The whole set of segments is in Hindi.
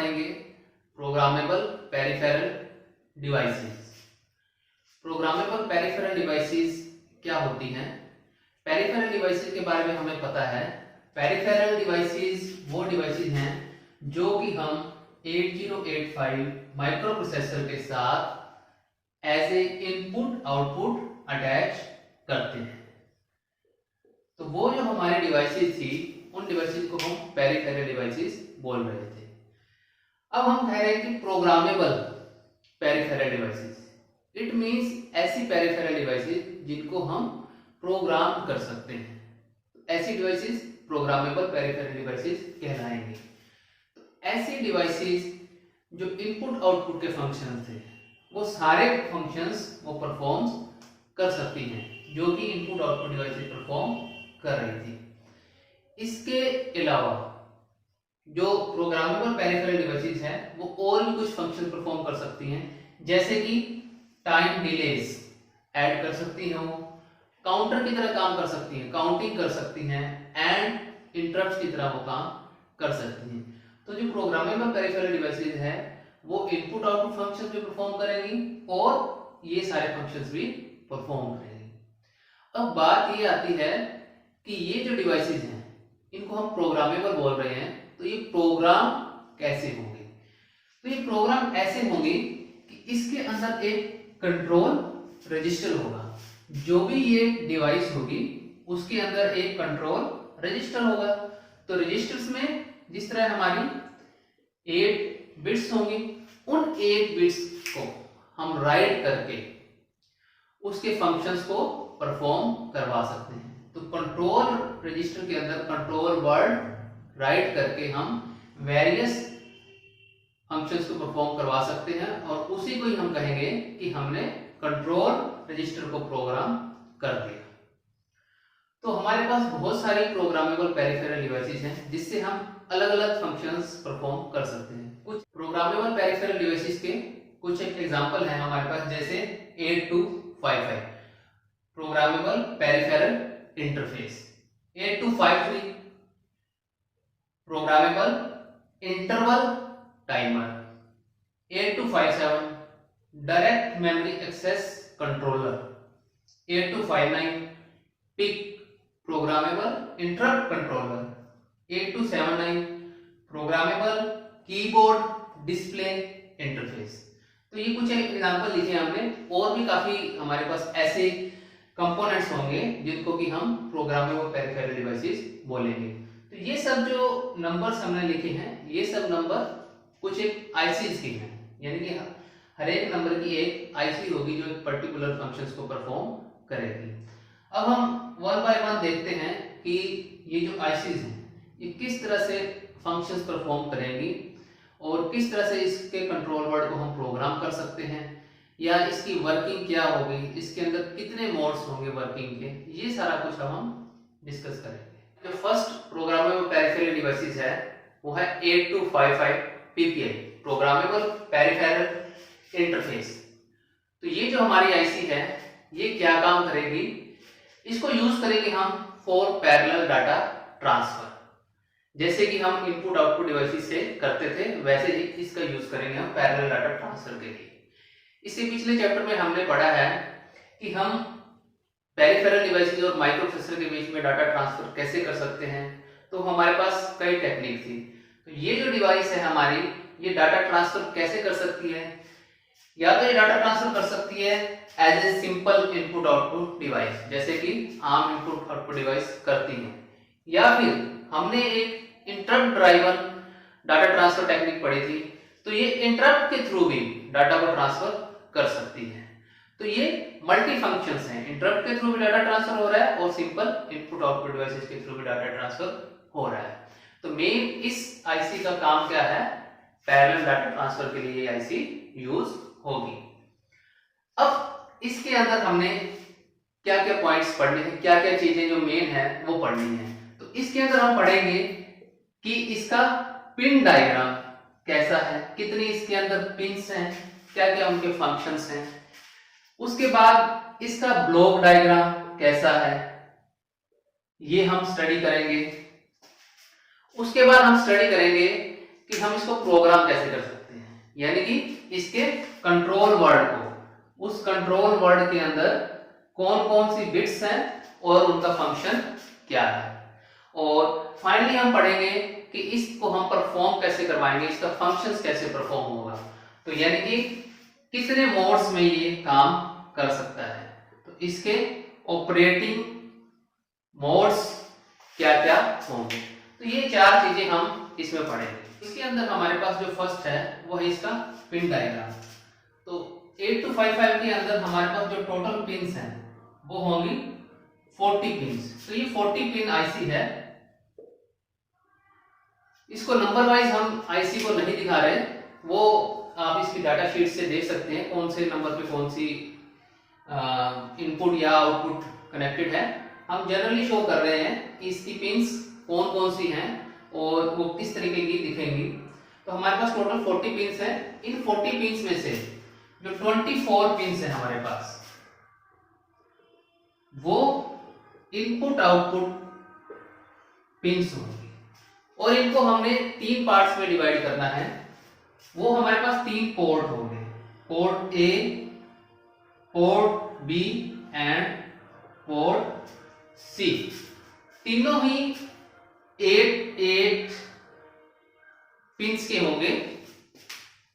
पढ़ेंगे programmable peripheral devices. Programmable peripheral devices क्या होती हैं? पेरिफेरल डिवाइसेस के बारे में हमें पता है। पेरिफेरल डिवाइसेस वो डिवाइसेस हैं जो कि हम 8085 माइक्रो प्रोसेसर के साथ as a input output attach करते हैं। तो वो जो हमारी डिवाइसेस थी उन डिवाइसेस को हम पेरिफेरल डिवाइसेस बोल रहे थे। अब हम कह रहे हैं कि programmable peripheral devices, it means ऐसी पेरिफेरल डिवाइसेस जिनको हम प्रोग्राम कर सकते हैं। ऐसी डिवाइसेस प्रोग्रामेबल पेरिफेरल डिवाइसेस कहलाएंगे। तो ऐसी डिवाइसेस जो इनपुट आउटपुट के फंक्शन थे वो सारे फंक्शंस वो परफॉर्म कर सकती हैं जो कि इनपुट आउटपुट डिवाइसेस परफॉर्म कर रही थी। इसके अलावा जो प्रोग्रामेबल पेरिफेरल डिवाइसेस हैं वो और भी कुछ फंक्शन परफॉर्म कर सकती हैं, जैसे कि टाइम डिलेस ऐड कर सकती हैं, वो काउंटर की तरह काम कर सकती हैं, काउंटिंग कर सकती हैं, एंड इंटरप्ट्स की तरह वो काम कर सकती हैं। तो जो प्रोग्रामेबल पेरिफेरल डिवाइसेस हैं वो इनपुट आउटपुट फंक्शंस भी परफॉर्म करेंगी और ये सारे फंक्शंस भी परफॉर्म करेंगी। अब बात ये आती है कि ये जो डिवाइसेस हैं इनको हम प्रोग्रामेबल बोल रहे हैं, तो ये प्रोग्राम कैसे होंगे? तो ये प्रोग्राम ऐसे होंगे कि इसके अंदर एक कंट्रोल रजिस्टर होगा। जो भी ये डिवाइस होगी उसके अंदर एक कंट्रोल रजिस्टर होगा। तो रजिस्टर्स में जिस तरह हमारी 8 बिट्स होंगी, उन 8 बिट्स को हम राइट करके उसके फंक्शंस को परफॉर्म करवा सकते हैं। तो कंट्रोल रजिस्टर के अंदर कंट्रोल वर्ड राइट करके हम वेरियस फंक्शंस को परफॉर्म करवा सकते हैं और उसी को ही हम कहेंगे कि हमने कंट्रोल रजिस्टर को प्रोग्राम कर दिया। तो हमारे पास बहुत सारी प्रोग्रामेबल पेरिफेरल डिवाइसेस हैं जिससे हम अलग अलग फंक्शंस परफॉर्म कर सकते हैं। कुछ प्रोग्रामेबल पेरिफेरल डिवाइसेस के कुछ एग्जांपल हैं हमारे पास, जैसे 8255 programmable peripheral interface, 8253 programmable interval timer, 8257 direct memory access controller, 8259 PIC programmable interrupt controller, 8279 programmable keyboard display interface. तो ये कुछ एग्जांपल लिखे हमने, और भी काफी हमारे पास ऐसे कंपोनेंट्स होंगे जिनको कि हम प्रोग्रामेबल पेरिफेरल डिवाइसेस बोलेंगे। तो ये सब जो नंबर्स हमने लिखे हैं ये सब नंबर कुछ एक आईसीज के हैं, यानी कि हर एक नंबर की एक आईसी होगी जो एक पर्टिकुलर फंक्शंस को परफॉर्म करेगी। अब हम वन बाय वन देखते हैं कि ये जो आईसीज हैं ये किस तरह से फंक्शंस परफॉर्म करेंगी और किस तरह से इसके कंट्रोल वर्ड को हम प्रोग्राम कर सकते हैं, या इसकी वर्किंग क्या होगी, इसके अंदर कितने मोड्स होंगे वर्किंग के, ये सारा कुछ हम डिस्कस करेंगे। जो फर्स्ट प्रोग्रामेबल पेरिफेरल डिवाइसेस है वो है 8255 पीपीआई प्रोग्रामेबल पेरिफेरल इंटरफेस। तो ये जो हमारी आईसी है ये क्या काम करेगी? इसको यूज करेंगे हम फॉर पैरेलल डाटा ट्रांसफर। जैसे कि हम इनपुट आउटपुट डिवाइसेस से करते थे वैसे ही इसका यूज करेंगे हम पैरेलल डाटा ट्रांसफर के लिए। इससे पिछले चैप्टर में हमने पढ़ा है कि हम पेरिफेरल डिवाइसेस और माइक्रो प्रोसेसर के बीच में डाटा ट्रांसफर कैसे कर सकते हैं। तो हमारे पास कई टेक्निक थी। तो ये जो डिवाइस है हमारी ये डाटा ट्रांसफर कैसे कर सकती है? या तो ये डाटा ट्रांसफर कर सकती है as a simple input output device, जैसे कि आम इनपुट आउटपुट डिवाइस करती है, या फिर हमने एक interrupt driven data transfer technique पढ़ी थी, तो ये इंटरप्ट के थ्रू भी डाटा को ट्रांसफर कर सकती है। तो ये मल्टी फंक्शंस हैं, इंटरप्ट के थ्रू भी डाटा ट्रांसफर हो रहा है और सिंपल इनपुट आउटपुट डिवाइसेस के थ्रू भी डाटा ट्रांसफर हो रहा है। तो मेन इस आईसी का काम क्या है? पैरेलल डाटा ट्रांसफर के लिए आईसी यूज होगी। अब इसके अंदर हमने क्या क्या पॉइंट्स पढ़ने हैं, क्या क्या चीजें जो मेन है वो पढ़नी है। तो इसके अंदर हम पढ़ेंगे कि इसका पिन डायग्राम कैसा है, कितनी इसके अंदर पिन्स हैं, क्या क्या उनके फंक्शंस हैं। उसके बाद इसका ब्लॉक डायग्राम कैसा है ये हम स्टडी करेंगे। उसके बाद हम स्टडी करेंगे कि हम इसको प्रोग्राम कैसे कर सकते हैं, यानी कि इसके कंट्रोल वर्ड को, उस कंट्रोल वर्ड के अंदर कौन कौन सी बिट्स हैं और उनका फंक्शन क्या है। और फाइनली हम पढ़ेंगे कि इसको हम परफॉर्म कैसे करवाएंगे, इसका फंक्शंस कैसे परफॉर्म होगा, तो यानी कि कितने मोड्स में ये काम कर सकता है, तो इसके ऑपरेटिंग मोड्स क्या क्या होंगे। तो ये चार चीजें हम इसमें पढ़ेंगे। इसके अंदर हमारे पास जो फर्स्ट है वो है इसका पिन डायग्राम। तो 8255 के अंदर हमारे पास जो टोटल पिन्स हैं वो होंगी 40 पिन्स। तो ये 40 पिन आईसी है। इसको नंबर वाइज हम आईसी को नहीं दिखा रहे, वो आप इसकी डाटा शीट से देख सकते हैं कौन से नंबर पे कौन सी इनपुट या आउटपुट कनेक्टेड है। हम जनरली शो कर रहे हैं कि इसकी पिन्स कौन कौन सी हैं और वो किस तरीके की दिखेंगी। तो हमारे पास टोटल 40 पिन्स हैं। इन 40 पिन्स में से जो 24 पिन्स हैं हमारे पास, वो इनपुट आउटपुट पिन्स होंगे और इनको हमने 3 पार्ट्स में डिवाइड करना है। वो हमारे पास 3 पोर्ट होंगे, port A, port B and port C. तीनों ही 8 पिंस के होंगे,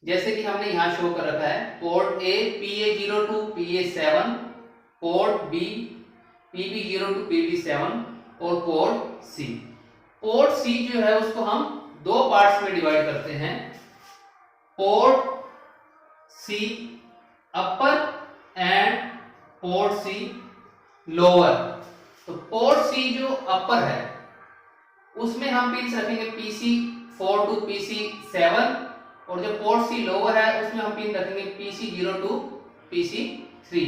जैसे कि हमने यहां शो कर रखा है। Port A PA02 PA7, port B PB02 PB7 और पोर्ट सी। पोर्ट सी जो है उसको हम 2 पार्ट्स में डिवाइड करते हैं, port C upper and port C lower. तो पोर्ट सी जो अपर है उसमें हम पिन्स रखेंगे PC4 to PC7 और जो पोर्ट सी लोअर है उसमें हम पिन रखेंगे PC0 to PC3।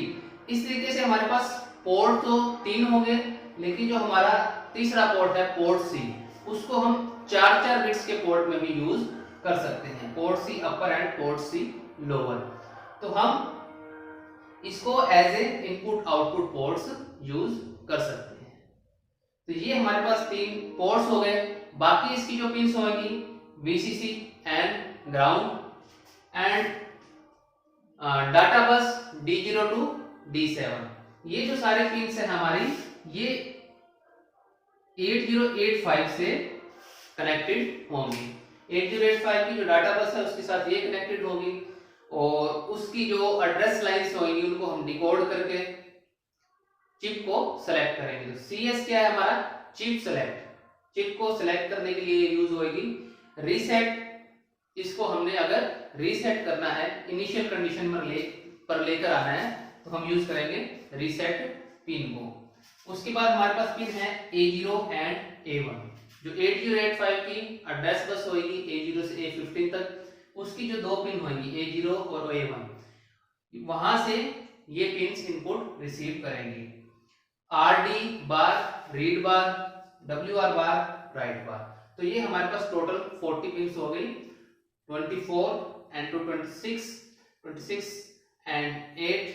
इस तरीके से हमारे पास पोर्ट तो 3 होंगे, लेकिन जो हमारा तीसरा पोर्ट है पोर्ट सी, उसको हम 4 बिट्स के पोर्ट में भी यूज कर सकते हैं, port C upper and port C lower. तो हम इसको as a input output ports use कर सकते हैं। तो ये हमारे पास 3 पोर्ट्स हो गए। बाकी इसकी जो पिन्स होंगी VCC and ground and data बस D0 to D7। ये जो सारे पिन्स हैं हमारी, ये 8085 से कनेक्टेड होंगी। 8085 की जो डाटा बस है उसके साथ ये कनेक्टेड होगी और उसकी जो एड्रेस लाइंस होंगी उनको हम डिकोड करके चिप को सेलेक्ट करेंगे। तो CS क्या है हमारा, चिप सेलेक्ट। चिप को सेलेक्ट करने के लिए यूज होगी रीसेट। इसको हमने अगर रीसेट करना है, इनिशियल कंडीशन पर लेकर आना है, तो हम यूज करेंगे रीसेट पिन को। उसके बाद हमारे पास पिन है A0 एंड A1। जो 8085 की एड्रेस बस होगी A0 से A15 तक, उसकी जो 2 पिन होंगी A0 और A1, वहां से ये पिन्स इनपुट रिसीव करेंगी। RD बार रीड बार, WR बार राइट बार। तो ये हमारे पास टोटल 40 पिन्स हो गई। 24 and 26, 26 and 8,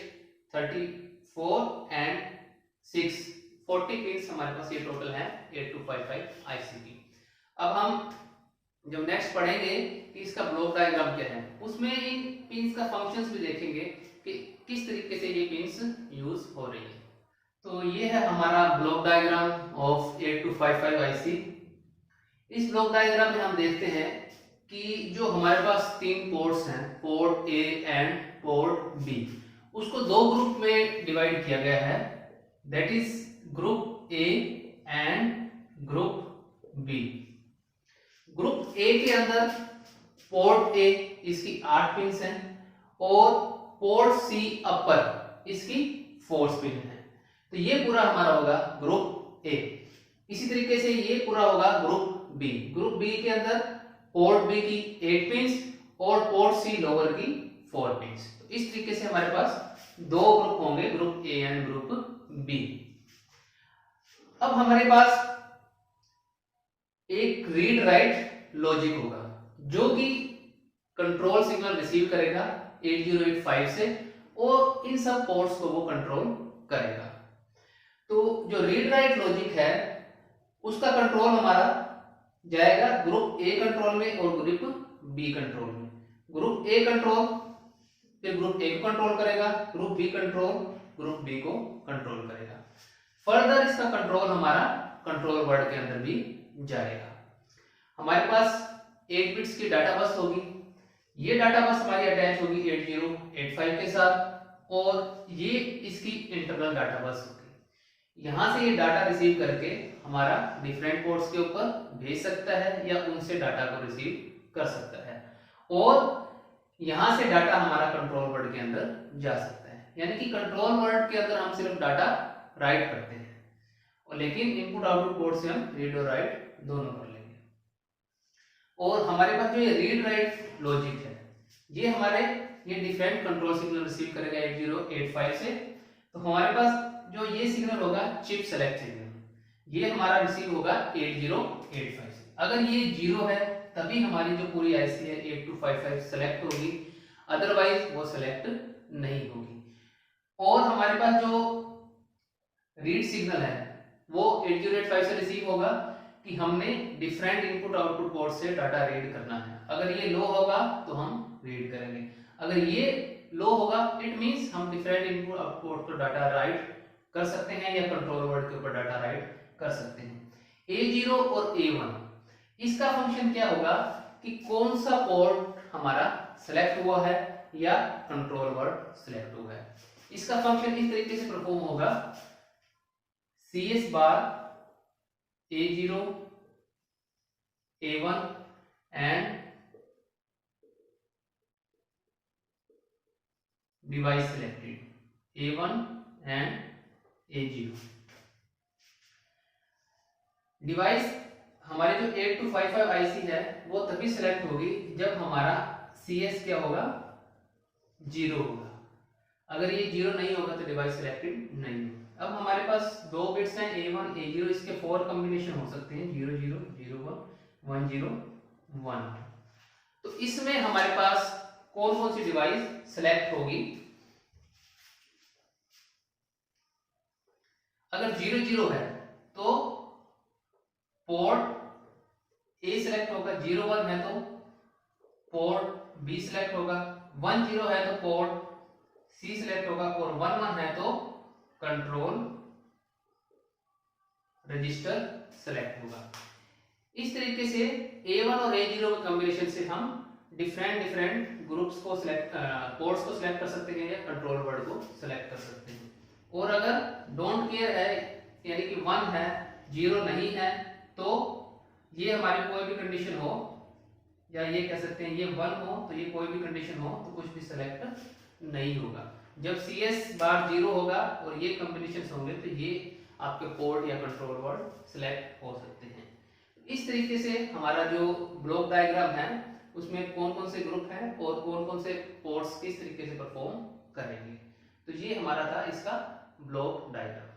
34 and 6, 40 पिन्स हमारे पास ये टोटल है 8255 IC की। अब हम जब नेक्स्ट पढ़ेंगे कि इसका ब्लॉक डायग्राम क्या है, उसमें इन पिन्स का फंक्शंस भी देखेंगे कि किस तरीके से ये पिन्स यूज हो रही है। तो ये है हमारा ब्लॉक डायग्राम ऑफ 8255 IC। इस ब्लॉक डायग्राम में हम देखते हैं कि जो हमारे पास 3 पोर्ट्स हैं, port A and port B, उसको 2 ग्रुप में डिवाइड किया गया है, that is group A and group B। Group A के अंदर पोर्ट A इसकी 8 पिन्स हैं और पोर्ट C अपर इसकी 4 पिन है। तो ये पूरा हमारा होगा ग्रुप A। इसी तरीके से ये पूरा होगा ग्रुप B। ग्रुप B के अंदर पोर्ट B की 8 पिन्स और पोर्ट C लोअर की 4 पिन्स। तो इस तरीके से हमारे पास 2 ग्रुप होंगे, group A and group B। अब हमारे पास एक रीड राइट लॉजिक होगा जो कि कंट्रोल सिग्नल रिसीव करेगा 8085 से और इन सब पोर्ट्स को वो कंट्रोल करेगा। तो जो रीड राइट लॉजिक है उसका कंट्रोल हमारा जाएगा ग्रुप A कंट्रोल में और ग्रुप बी कंट्रोल में। ग्रुप ए कंट्रोल फिर ग्रुप ए को कंट्रोल करेगा, group B control group B को कंट्रोल करेगा। फर्दर इसका कंट्रोल हमारा कंट्रोल वर्ड के अंदर भी जाएगा। हमारे पास 8 बिट्स की डाटा बस होगी। ये डाटा बस हमारी अटैच होगी 8085 के साथ और ये इसकी इंटरनल डाटा बस होगी। यहां से ये डाटा रिसीव करके हमारा डिफरेंट पोर्ट्स के ऊपर भेज सकता है या उनसे डाटा को रिसीव कर सकता है और यहां से डाटा हमारा कंट्रोल वर्ड के अंदर जा सकता है। यानी कि कंट्रोल वर्ड के अंदर हम सिर्फ डाटा राइट करते हैं और लेकिन इनपुट आउटपुट पोर्ट से हम रीड और राइट दोनों कर लेंगे। और हमारे पास जो ये रीड राइट लॉजिक है ये डिफरेंट कंट्रोल सिग्नल रिसीव करेगा 8085 से। तो हमारे पास जो ये सिग्नल होगा चिप सेलेक्ट सिग्नल, ये हमारा रिसीव होगा 8085 से। अगर ये 0 है तभी हमारी जो पूरी आईसी है 8255 सेलेक्ट होगी, अदरवाइज वो सेलेक्ट नहीं होगी। और हमारे पास जो रीड सिग्नल है वो 8085 से रिसीव होगा कि हमने डिफरेंट इनपुट आउटपुट पोर्ट से डाटा रीड करना है। अगर ये लो होगा तो हम रीड करेंगे, अगर ये लो होगा इट मींस हम डिफरेंट इनपुट आउटपुट तो डाटा राइट कर सकते हैं या कंट्रोल वर्ड के ऊपर डाटा राइट कर सकते हैं। A0 और A1 इसका फंक्शन क्या होगा कि कौन सा पोर्ट हमारा सिलेक्ट हुआ है या कंट्रोल वर्ड सिलेक्ट हुआ है। इसका फंक्शन इस तरीके से परफॉर्म होगा CS bar A0 A1 and device selected A1 and A0। Device हमारे जो 8255 आईसी है वो तभी सिलेक्ट होगी जब हमारा CS क्या होगा 0 होगा। अगर ये 0 नहीं होगा तो डिवाइस सिलेक्टेड नहीं होगा। अब हमारे पास दो बिट्स हैं A1 A0, इसके 4 कॉम्बिनेशन हो सकते हैं 00 01 10 1। तो इसमें हमारे पास कौन कौन सी डिवाइस सिलेक्ट होगी। अगर 00 है तो पोर्ट A सिलेक्ट होगा, 01 है तो पोर्ट B सिलेक्ट होगा, 10 है तो पोर्ट C सिलेक्ट होगा और 11 है तो कंट्रोल रजिस्टर सिलेक्ट होगा। इस तरीके से A1 और A0 के कॉम्बिनेशन से हम डिफरेंट ग्रुप्स को सिलेक्ट पोर्ट्स को सिलेक्ट कर सकते हैं या कंट्रोल वर्ड को सिलेक्ट कर सकते हैं। और अगर डोंट केयर है यानी कि 1 है 0 नहीं है तो ये हमारी कोई भी कंडीशन हो या ये कह सकते हैं ये 1 हो तो ये कोई भी कंडीशन हो तो कुछ भी सिलेक्ट नहीं होगा। जब CS बार 0 होगा और ये कॉम्बिनेशंस होंगे तो ये आपके पोर्ट या कंट्रोल वर्ड सिलेक्ट हो सकते हैं। इस तरीके से हमारा जो ब्लॉक डायग्राम है उसमें कौन कौन से ग्रुप हैं और कौन कौन से पोर्ट्स किस तरीके से परफॉर्म करेंगे। तो ये हमारा था इसका ब्लॉक डायग्राम।